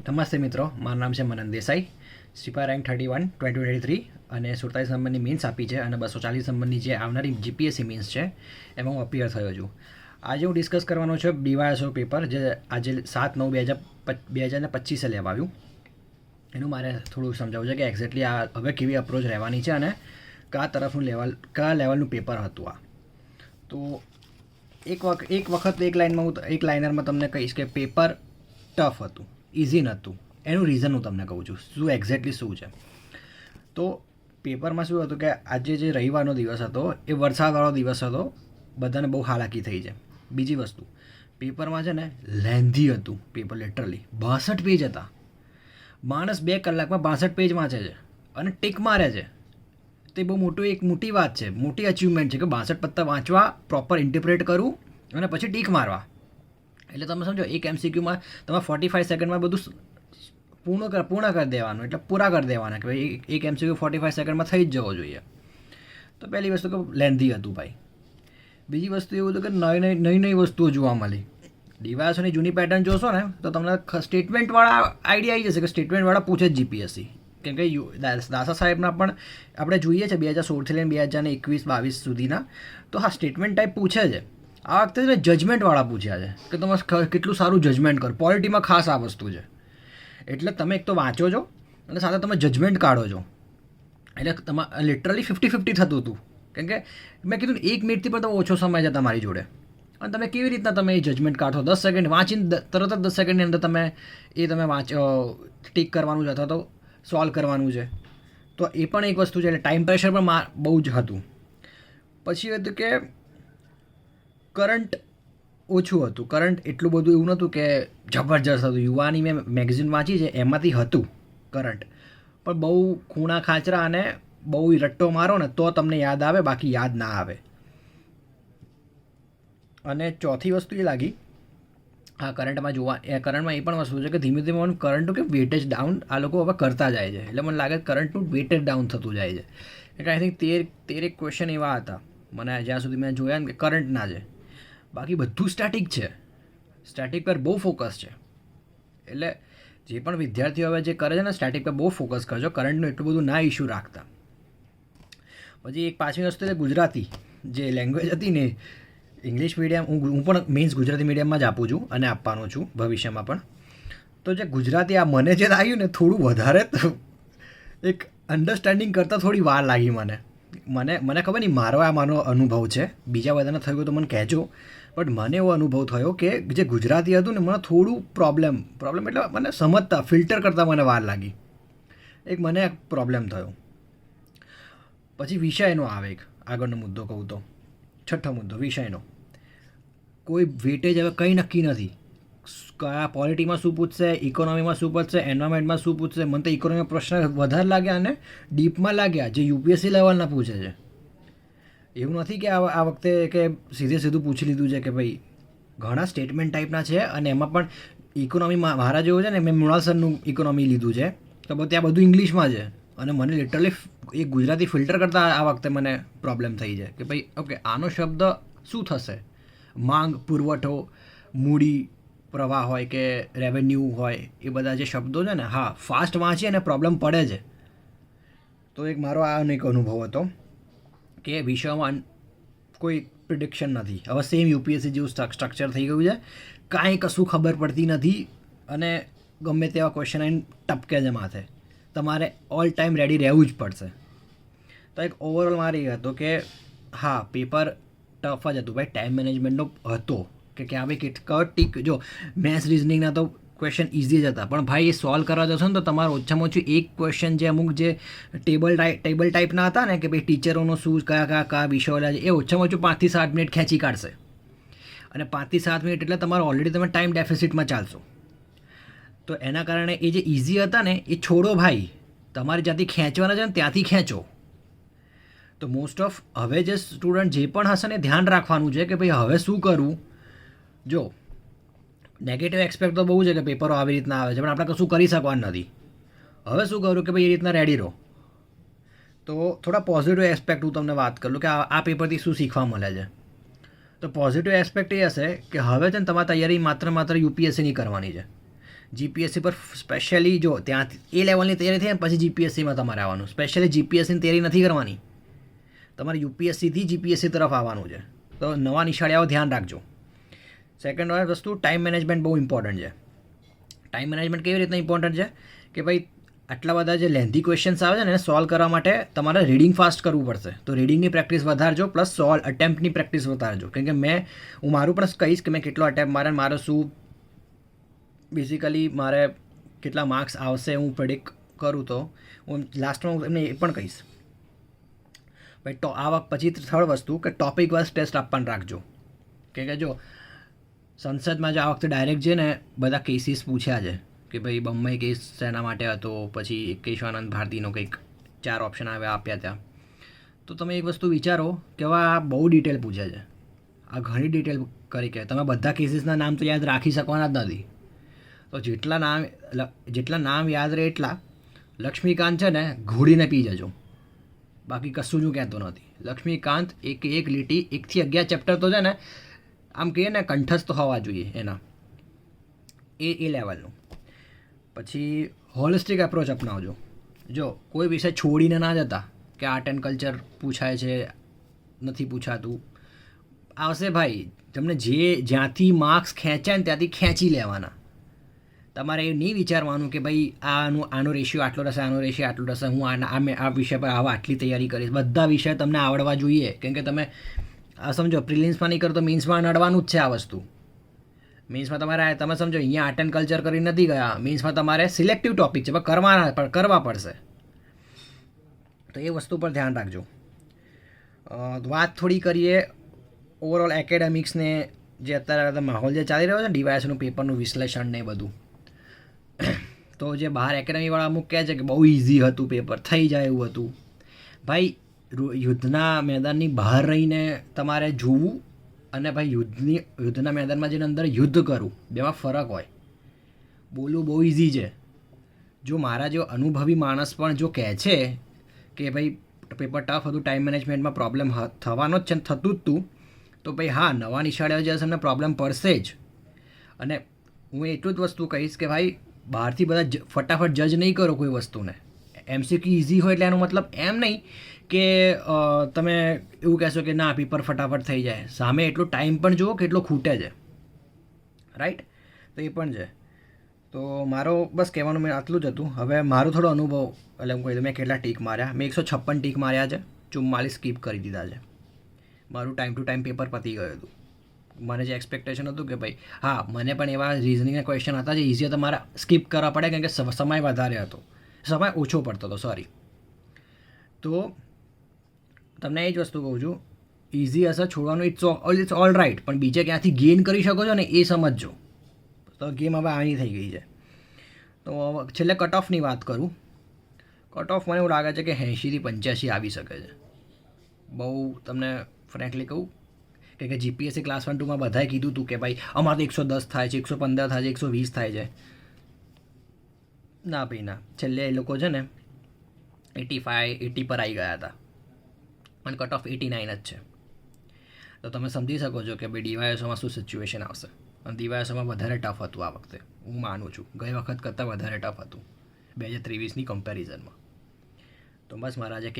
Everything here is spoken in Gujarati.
નમસ્તે મિત્રો, મારું નામ છે મનન દેસાઈ. સિપાઈ રેન્ક 31 2023 અને 47 નંબરની મીન્સ આપી છે અને 240 નંબરની જે આવનારી જીપીએસસી મીન્સ છે એમાં હું અપિયર થયો છું. આજે હું ડિસ્કસ કરવાનો છું ડીવાયએસઓ પેપર જે આજે 7/9/2025 લેવા આવ્યું. એનું મારે થોડું સમજાવવું છે કે એક્ઝેક્ટલી આ હવે કેવી અપ્રોચ રહેવાની છે અને કયા લેવલનું પેપર હતું આ. તો એક વખત એક લાઇનરમાં તમને કહીશ કે પેપર ટફ હતું, ઇઝી નહોતું. એનું રીઝન હું તમને કહું છું શું એક્ઝેક્ટલી શું છે. તો પેપરમાં શું હતું કે આજે જે રવિવારનો દિવસ હતો એ વરસાદવાળો દિવસ હતો, બધાને બહુ હાલાકી થઈ છે. બીજી વસ્તુ, પેપરમાં છે ને લેન્ધી હતું પેપર, લિટરલી 62 પેજ હતા. માણસ 2 કલાકમાં 62 પેજ વાંચે છે અને ટીક મારે છે. તે બહુ મોટી વાત છે, મોટી અચીવમેન્ટ છે કે 62 પત્તા વાંચવા, પ્રોપર ઇન્ટરપ્રેટ કરવું અને પછી ટીક મારવા. એટલે તમે સમજો એક એમસીક્યુમાં તમે 45 સેકન્ડમાં બધું પૂર્ણ કરી દેવાનું, એટલે પૂરા કરી દેવાના કે ભાઈ એક એમસીક્યુ 45 સેકન્ડમાં થઈ જ જવો જોઈએ. તો પહેલી વસ્તુ કે લેન્ધી હતું ભાઈ. બીજી વસ્તુ એવું હતું કે નવી વસ્તુઓ જોવા મળી. ડીવાયએસઓની જૂની પેટર્ન જોશો ને તો તમને સ્ટેટમેન્ટવાળા આઈડિયા આવી જશે કે સ્ટેટમેન્ટવાળા પૂછે જ જીપીએસસી. કેમ કે દાસા સાહેબના પણ આપણે જોઈએ છે 2016થી લઈને 2021-22 સુધીના. તો હા, સ્ટેટમેન્ટ ટાઈપ પૂછે છે. આ વખતે જજમેન્ટવાળા પૂછ્યા છે કે તમે કેટલું સારું જજમેન્ટ કરો. પોલિટીમાં ખાસ આ વસ્તુ છે. એટલે તમે એક તો વાંચો છો અને સાથે તમે જજમેન્ટ કાઢો છો. એટલે તમારે લિટરલી 50-50 થતું હતું. કેમ કે મેં કીધું 1 મિનિટથી પણ તમે ઓછો સમય છે તમારી જોડે અને તમે કેવી રીતના તમે એ જજમેન્ટ કાઢો. 10 સેકન્ડ વાંચીને તરત જ 10 સેકન્ડની અંદર તમે ટીક કરવાનું છે અથવા તો સોલ્વ કરવાનું છે. તો એ પણ એક વસ્તુ છે. એટલે ટાઈમ પ્રેશર પણ બહુ જ હતું. પછી હતું કે કરંટ ઓછું હતું. કરંટ એટલું બધું એવું નહોતું કે જબરજસ્ત હતું. યુવાની મેં મેગઝીન વાંચી છે એમાંથી હતું કરંટ, પણ બહુ ખૂણા ખાચરા અને બહુ રટ્ટો મારો ને તો તમને યાદ આવે, બાકી યાદ ના આવે. અને ચોથી વસ્તુ એ લાગી કરંટમાં એ પણ વસ્તુ છે કે ધીમે ધીમે કરંટનું કે વેટેજ ડાઉન આ લોકો હવે કરતા જાય છે. એટલે મને લાગે કરંટનું વેટેજ ડાઉન થતું જાય છે. એટલે આઈ થિંક 13 ક્વેશ્ચન એવા હતા મને જ્યાં સુધી મેં જોયા ને કે કરંટના છે. બાકી બધું સ્ટેટિક છે. સ્ટેટિક પર બહુ ફોકસ છે. એટલે જે પણ વિદ્યાર્થીઓ હવે જે કરે છે ને સ્ટેટિક પર બહુ ફોકસ કરજો. કરંટનું એટલું બધું ના ઇશ્યુ રાખતા. પછી એક પાછલી વસ્તુ છે ગુજરાતી જે લેંગ્વેજ હતી ને, ઇંગ્લિશ મીડિયમ હું પણ મીન્સ ગુજરાતી મીડિયમમાં જ આપું છું અને આપવાનો છું ભવિષ્યમાં પણ. તો જે ગુજરાતી આ મને જે આવ્યું ને થોડું વધારે એક અન્ડરસ્ટેન્ડિંગ કરતાં થોડી વાર લાગી મને ખબર નહીં, મારો અનુભવ છે. બીજા બધાને થયું તો મને કહેજો. બટ મને એવો અનુભવ થયો કે જે ગુજરાતી હતું ને મને થોડું પ્રોબ્લેમ એટલે મને સમજતા ફિલ્ટર કરતાં મને વાર લાગી. મને પ્રોબ્લેમ થયો. પછી વિષયનો આવે એક આગળનો મુદ્દો કહું તો 6થો મુદ્દો વિષયનો. કોઈ વેટેજ હવે કંઈ નક્કી નથી. કયા પોલિટીમાં શું પૂછશે, ઇકોનોમીમાં શું પૂછશે, એન્વાયરમેન્ટમાં શું પૂછશે. મને તો ઇકોનોમીમાં પ્રશ્ન વધારે લાગ્યા અને ડીપમાં લાગ્યા જે યુપીએસસી લેવલના પૂછે છે. એવું નથી કે આ વખતે કે સીધું પૂછી લીધું છે કે ભાઈ ઘણા સ્ટેટમેન્ટ ટાઈપના છે અને એમાં પણ ઇકોનોમીમાં મારા જેવું છે ને મેં મૃણાલ સરનું ઇકોનોમી લીધું છે તો ત્યાં બધું ઇંગ્લિશમાં છે અને મને લિટરલી એ ગુજરાતી ફિલ્ટર કરતાં આ વખતે મને પ્રોબ્લેમ થઈ છે કે ભાઈ ઓકે આનો શબ્દ શું થશે. માંગ, પુરવઠો, મૂડી પ્રવાહ હોય કે રેવન્યુ હોય, એ બધા જે શબ્દો છે ને, હા ફાસ્ટ વાંચીએ અને પ્રોબ્લેમ પડે છે. તો એક મારો આ એક અનુભવ હતો કે વિષયમાં કોઈ પ્રિડિક્શન નથી. હવે સેમ યુપીએસસી જેવું સ્ટ્રક્ચર થઈ ગયું છે. કાંઈ કશું ખબર પડતી નથી અને ગમે તેવા ક્વેશ્ચન આવીને ટપકે છે માથે. તમારે ઓલ ટાઈમ રેડી રહેવું જ પડશે. તો એક ઓવરઓલ મારે એ હતો કે હા પેપર ટફ જ હતું ભાઈ. ટાઈમ મેનેજમેન્ટનો હતો કે ક્યાં ભાઈ ટીક જો મેથ્સ રિઝનિંગના તો ક્વેશ્ચન ઇઝી જ હતા, પણ ભાઈ એ સોલ્વ કરવા જશો ને તો તમારે ઓછામાં ઓછું એક ક્વેશ્ચન જે અમુક જે ટેબલ ટાઈપના હતા ને કે ભાઈ ટીચરોનો શું કયા વિષયો લે છે એ ઓછામાં ઓછું 5 થી 7 મિનિટ ખેંચી કાઢશે. અને 5 થી 7 મિનિટ એટલે તમારે ઓલરેડી તમે ટાઈમ ડેફિસિટમાં ચાલશો. તો એના કારણે એ જે ઇઝી હતા ને એ છોડો ભાઈ. તમારી જાતે ખેંચવાના છે ને ત્યાંથી ખેંચો. તો મોસ્ટ ઓફ હવે જે સ્ટુડન્ટ જે પણ હશે ને ધ્યાન રાખવાનું છે કે ભાઈ હવે શું કરવું. જો નેગેટિવ એક્સપેક્ટ તો બહુ છે કે પેપરો આવી રીતના આવે છે પણ આપણે કશું કરી શકવાનું નથી. હવે શું કરું કે ભાઈ એ રીતના રેડી રહો. તો થોડા પોઝિટિવ એસ્પેક્ટ હું તમને વાત કરું કે આ પેપરથી શું શીખવા મળે છે. તો પોઝિટિવ એસ્પેક્ટ એ હશે કે હવે છે ને તમારી તૈયારી માત્ર યુપીએસસીની કરવાની છે. જીપીએસસી પર સ્પેશિયલી જો ત્યાં એ લેવલની તૈયારી થઈ ને પછી જીપીએસસીમાં તમારે આવવાનું. સ્પેશિયલી જીપીએસસીની તૈયારી નથી કરવાની, તમારે યુપીએસસીથી જીપીએસસી તરફ આવવાનું છે. તો નવા નિશાળીઓ ધ્યાન રાખજો. સેકન્ડ વસ્તુ, ટાઈમ મેનેજમેન્ટ બહુ ઇમ્પોર્ટન્ટ છે. ટાઈમ મેનેજમેન્ટ કેવી રીતના ઇમ્પોર્ટન્ટ છે કે ભાઈ આટલા બધા જે લેન્ધી ક્વેશ્ચન્સ આવે છે ને એને સોલ્વ કરવા માટે તમારે રીડિંગ ફાસ્ટ કરવું પડશે. તો રીડિંગની પ્રેક્ટિસ વધારજો, પ્લસ અટેમ્પ્ટની પ્રેક્ટિસ વધારજો. કેમ કે હું મારું પણ કહીશ કે મેં કેટલો અટેમ્પ્ટ મારે શું બેઝિકલી મારે કેટલા માર્ક્સ આવશે હું પ્રેડિક્ટ કરું. તો હું લાસ્ટમાં હું એમને એ પણ કહીશ. ભાઈ તો આ વખત પછી થર્ડ વસ્તુ કે ટોપિક વાઇઝ ટેસ્ટ આપવાનું રાખજો. કે જો સંસદમાં જો આ વખતે ડાયરેક્ટ છે ને બધા કેસીસ પૂછ્યા છે કે ભાઈ બંબઈ કેસ શેના માટે હતો, પછી કેશવાનંદ ભારતીનો કંઈક 4 ઓપ્શન આપ્યા ત્યાં. તો તમે એક વસ્તુ વિચારો કે હવે આ બહુ ડિટેલ પૂછે છે, આ ઘણી ડિટેલ કરી કે તમે બધા કેસીસના નામ તો યાદ રાખી શકવાના જ નથી. તો જેટલા નામ યાદ રહે એટલા લક્ષ્મીકાંત છે ને ઘોડીને પી જજો, બાકી કશું જ હું કહેતો નથી. લક્ષ્મીકાંત એક લીટી 1 થી 11 ચેપ્ટર તો છે ને આમ કહીએ ને કંઠસ્થ હોવા જોઈએ એના, એ લેવલનું. પછી હોલિસ્ટિક એપ્રોચ અપનાવજો. જો કોઈ વિષય છોડીને ના જતા કે આર્ટ એન્ડ કલ્ચર પૂછાય છે નથી પૂછાતું, આવશે ભાઈ. તમને જ્યાંથી માર્ક્સ ખેંચાય ને ત્યાંથી ખેંચી લેવાના. તમારે એ નહીં વિચારવાનું કે ભાઈ આનો રેશિયો આટલો રહેશે, આનો રેશિયો આટલો રહેશે, હું આ વિષય પર આટલી તૈયારી કરીશ. બધા વિષય તમને આવડવા જોઈએ. કેમ કે તમે સમજો પ્રિલિમ્સમાં નહીં કરો તો મીન્સમાં નડવાનું જ છે આ વસ્તુ. મીન્સમાં તમે સમજો અહીંયા આર્ટ એન્ડ કલ્ચર કરી નથી ગયા, મીન્સમાં તમારે સિલેક્ટિવ ટોપિક છે પણ કરવા પડશે. તો એ વસ્તુ પર ધ્યાન રાખજો. વાત થોડી કરીએ ઓવરઓલ એકેડેમિક્સને, જે અત્યારે માહોલ જે ચાલી રહ્યો છે ડીવાયએસનું પેપરનું વિશ્લેષણ ને બધું. તો જે બહાર એકેડેમીવાળા અમુક કહે છે કે બહુ ઇઝી હતું પેપર, થઈ જાય એવું હતું. ભાઈ યુદ્ધના મેદાનની બહાર રહીને તમારે જોવું અને ભાઈ યુદ્ધના મેદાનમાં જઈને અંદર યુદ્ધ કરવું, બેમાં ફરક હોય. બોલવું બહુ ઇઝી છે. જો મારા જેવો અનુભવી માણસ પણ જો કહે છે કે ભાઈ પેપર ટફ હતું, ટાઈમ મેનેજમેન્ટમાં પ્રોબ્લેમ થવાનો જ છે, થતું જ તું, તો ભાઈ હા, નવા નિશાળીઓ જશે એમને પ્રોબ્લેમ પડશે જ. અને હું એટલું જ વસ્તુ કહીશ કે ભાઈ બહારથી બધા ફટાફટ જજ નહીં કરો કોઈ વસ્તુને. એમસીક્યુ ઇઝી હોય એટલે એનો મતલબ એમ નહીં કે તમે એવું કહેશો કે ના પેપર ફટાફટ થઈ જાય. સામે એટલો ટાઈમ પણ જુઓ કે એટલો ખૂટે છે, રાઈટ? તો એ પણ છે. તો મારો બસ કહેવાનું મેં આટલું જ હતું. હવે મારો થોડો અનુભવ એટલે હું કહી દઉં મેં કેટલા ટીક માર્યા. મેં 156 ટીક માર્યા છે, 44 સ્કીપ કરી દીધા છે. મારું ટાઈમ ટુ ટાઈમ પેપર પતી ગયું હતું. મને જે એક્સપેક્ટેશન હતું કે ભાઈ હા, મને પણ એવા રિઝનિંગના ક્વેશ્ચન હતા જે ઇઝી તમારે સ્કીપ કરવા પડે કેમ કે સમય વધારે હતો, સમય ઓછો પડતો હતો, સોરી. તો તમને એ જ વસ્તુ કહું છું, ઇઝી હશે છોડવાનું, ઇટ્સ ઓલ રાઇટ, પણ બીજે ક્યાંથી ગેઇન કરી શકો છો ને એ સમજજો. તો ગેમ હવે આની થઈ ગઈ છે. તો છેલ્લે કટ ઓફની વાત કરું. કટ ઓફ મને એવું લાગે છે કે 80 થી 85 આવી શકે છે. બહુ તમને ફ્રેન્કલી કહું કે જીપીએસસી ક્લાસ 1 2માં બધાએ કીધું હતું કે ભાઈ અમારે તો 110 થાય છે, 115 થાય છે, 120 થાય છે. ના ભાઈ ના, છેલ્લે એ લોકો છે ને 80 પર આવી ગયા હતા અને કટ ઓફ 89 જ છે. તો તમે સમજી શકો છો કે ભાઈ ડીવાયએસઓમાં શું સિચ્યુએશન આવશે. અને ડીવાયએસઓમાં વધારે ટફ હતું આ વખતે, હું માનું છું. ગઈ વખત કરતાં વધારે ટફ હતું 2023ની કમ્પેરિઝનમાં. તો બસ મારા જે